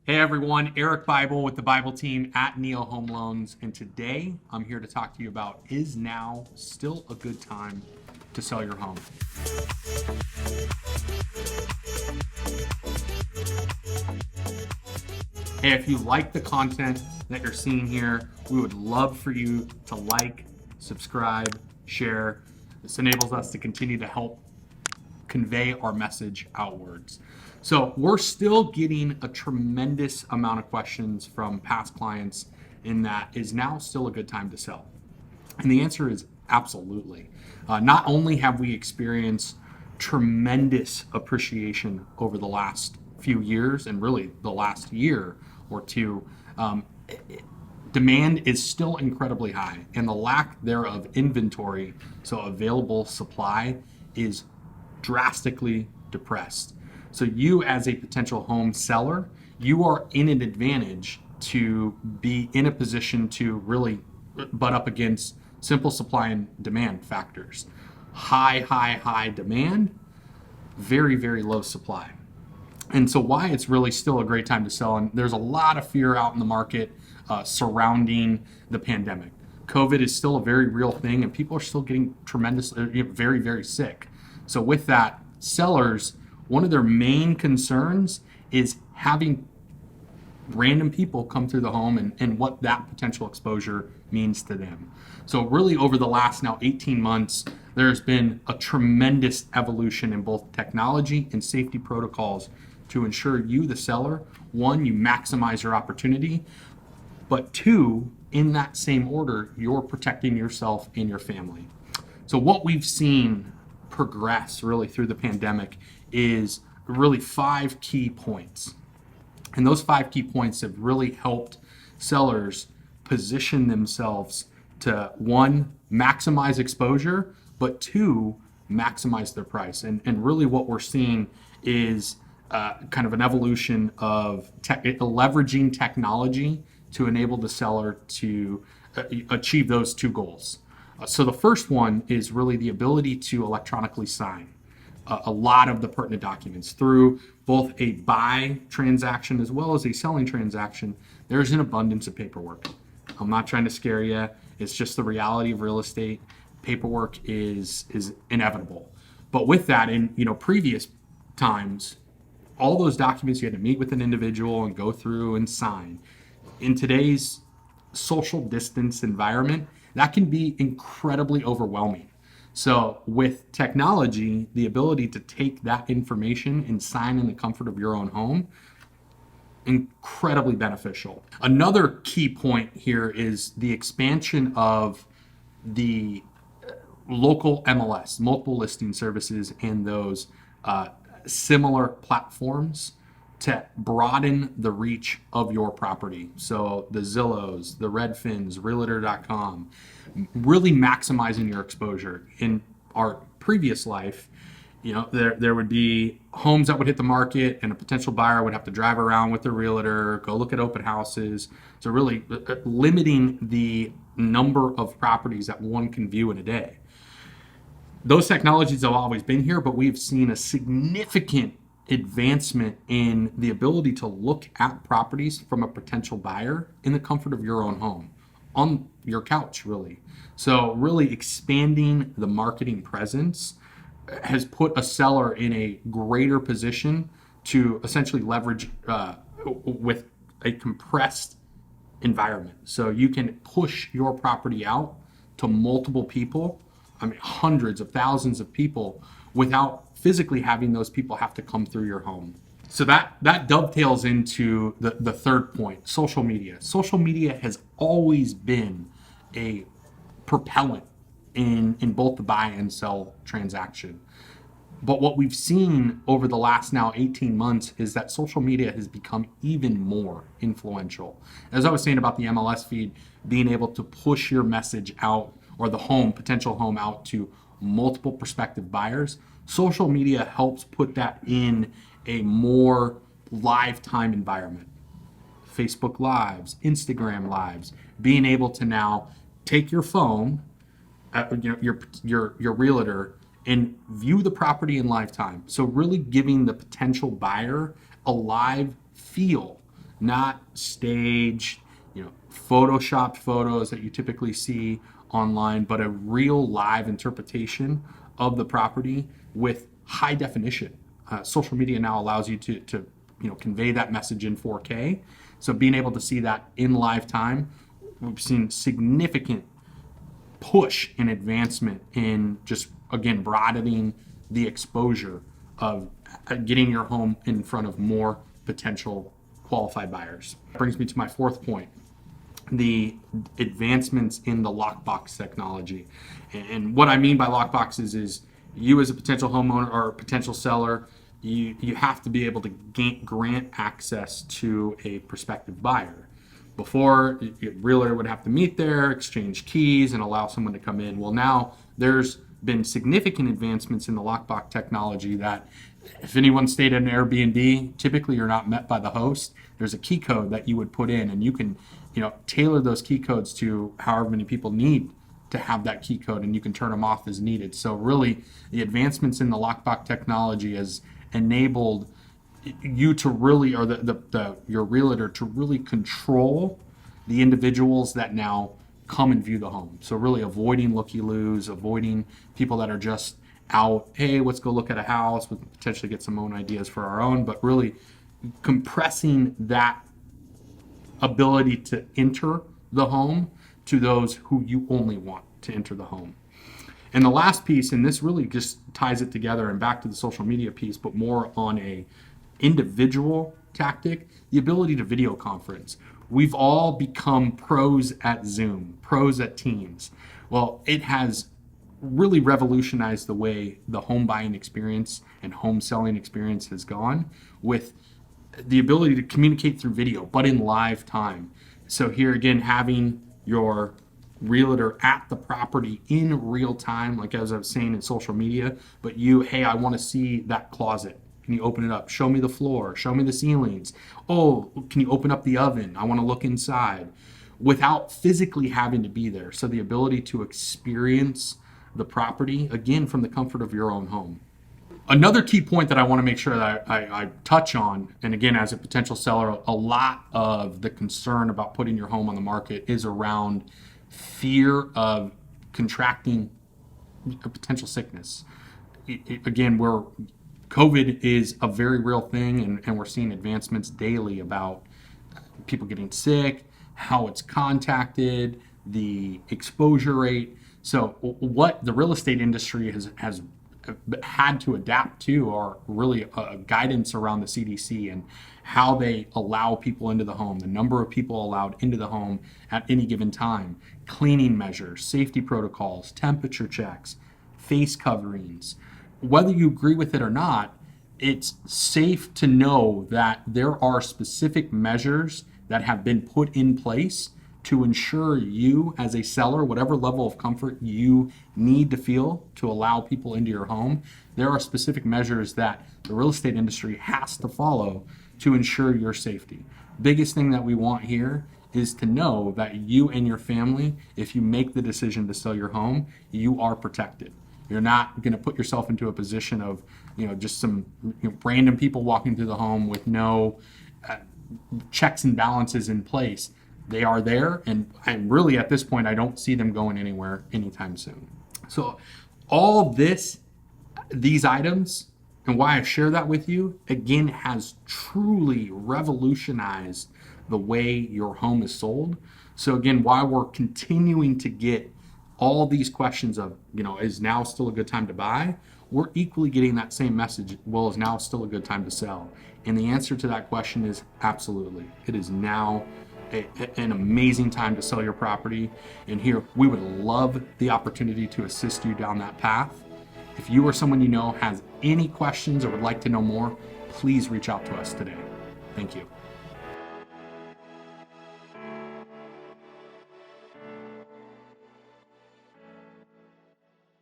Hey everyone, Eric Bible with the Bible Team at Neo Home Loans, and today I'm here to talk to you about, is now still a good time to sell your home? Hey, if you like the content that you're seeing here, we would love for you to like, subscribe, share. This enables us to continue to help convey our message outwards. So we're still getting a tremendous amount of questions from past clients in that, is now still a good time to sell? And the answer is absolutely. Not only have we experienced tremendous appreciation over the last few years and really the last year or two, demand is still incredibly high, and the lack thereof inventory, so available supply, is drastically depressed. So you, as a potential home seller, you are in an advantage to be in a position to really butt up against simple supply and demand factors. High demand, very low supply. And so why it's really still a great time to sell, and there's a lot of fear out in the market surrounding the pandemic. COVID is still a very real thing, and people are still getting very sick. So with that, sellers, one of their main concerns is having random people come through the home and what that potential exposure means to them. So really over the last now 18 months, there's been a tremendous evolution in both technology and safety protocols to ensure you, the seller, one, you maximize your opportunity, but two, in that same order, you're protecting yourself and your family. So what we've seen progress really through the pandemic is really 5 key points. And those 5 key points have really helped sellers position themselves to, one, maximize exposure, but two, maximize their price. And really what we're seeing is kind of an evolution of leveraging technology to enable the seller to achieve those 2 goals. So the first one is really the ability to electronically sign a lot of the pertinent documents through both a buy transaction as well as a selling transaction. There's an abundance of paperwork. I'm not trying to scare you. It's just the reality of real estate. Paperwork is inevitable. But with that, in previous times, all those documents you had to meet with an individual and go through and sign. In today's social distance environment, that can be incredibly overwhelming. So with technology, the ability to take that information and sign in the comfort of your own home, incredibly beneficial. Another key point here is the expansion of the local MLS, multiple listing services, and those similar platforms to broaden the reach of your property. So the Zillows, the Redfins, Realtor.com, really maximizing your exposure. In our previous life, there would be homes that would hit the market and a potential buyer would have to drive around with the realtor, go look at open houses. So really limiting the number of properties that one can view in a day. Those technologies have always been here, but we've seen a significant advancement in the ability to look at properties from a potential buyer in the comfort of your own home, on your couch, really. So really expanding the marketing presence has put a seller in a greater position to essentially leverage with a compressed environment. So you can push your property out to multiple people, hundreds of thousands of people, without physically having those people have to come through your home. So that dovetails into the third point, social media. Social media has always been a propellant in both the buy and sell transaction. But what we've seen over the last now 18 months is that social media has become even more influential. As I was saying about the MLS feed, being able to push your message out, or the potential home out to multiple prospective buyers, social media helps put that in a more live time environment. Facebook Lives, Instagram Lives, being able to now take your phone, your realtor, and view the property in live time. So really giving the potential buyer a live feel not staged, photoshopped photos that you typically see online, but a real live interpretation of the property with high definition. Social media now allows you to convey that message in 4K. So being able to see that in live time, we've seen significant push and advancement in just, again, broadening the exposure of getting your home in front of more potential qualified buyers. That brings me to my fourth point, the advancements in the lockbox technology. And what I mean by lockboxes is, you as a potential homeowner or a potential seller, you have to be able to grant access to a prospective buyer. Before, a realtor would have to meet there, exchange keys, and allow someone to come in. Well, now there's been significant advancements in the lockbox technology that, if anyone stayed at an Airbnb, typically you're not met by the host. There's a key code that you would put in, and you can tailor those key codes to however many people need to have that key code, and you can turn them off as needed. So really, the advancements in the lockbox technology has enabled you to really, or your realtor to really control the individuals that now come and view the home. So really avoiding looky-loos, avoiding people that are just out, hey, let's go look at a house, we potentially get some own ideas for our own, but really compressing that ability to enter the home to those who you only want to enter the home. And the last piece, and this really just ties it together and back to the social media piece, but more on a individual tactic, the ability to video conference. We've all become pros at Zoom, pros at Teams. Well, it has really revolutionized the way the home buying experience and home selling experience has gone, with the ability to communicate through video, but in live time. So here again, having your realtor at the property in real time, like as I was saying in social media, but hey, I want to see that closet. Can you open it up? Show me the floor. Show me the ceilings. Oh, can you open up the oven? I want to look inside, without physically having to be there. So the ability to experience the property, again, from the comfort of your own home. Another key point that I want to make sure that I touch on, and again, as a potential seller, a lot of the concern about putting your home on the market is around fear of contracting a potential sickness. Again, COVID is a very real thing, and we're seeing advancements daily about people getting sick, how it's contacted, the exposure rate. So what the real estate industry has had to adapt to are really guidance around the CDC and how they allow people into the home, the number of people allowed into the home at any given time, cleaning measures, safety protocols, temperature checks, face coverings. Whether you agree with it or not, it's safe to know that there are specific measures that have been put in place to ensure you as a seller, whatever level of comfort you need to feel to allow people into your home, there are specific measures that the real estate industry has to follow to ensure your safety. Biggest thing that we want here is to know that you and your family, if you make the decision to sell your home, you are protected. You're not going to put yourself into a position of, just some random people walking through the home with no checks and balances in place. They are there, and really at this point, I don't see them going anywhere anytime soon. So all these items, and why I share that with you, again, has truly revolutionized the way your home is sold. So again, why we're continuing to get all these questions of, is now still a good time to buy? We're equally getting that same message, well, is now still a good time to sell? And the answer to that question is absolutely. It is now an amazing time to sell your property. And here, we would love the opportunity to assist you down that path. If you or someone has any questions or would like to know more, please reach out to us today. Thank you.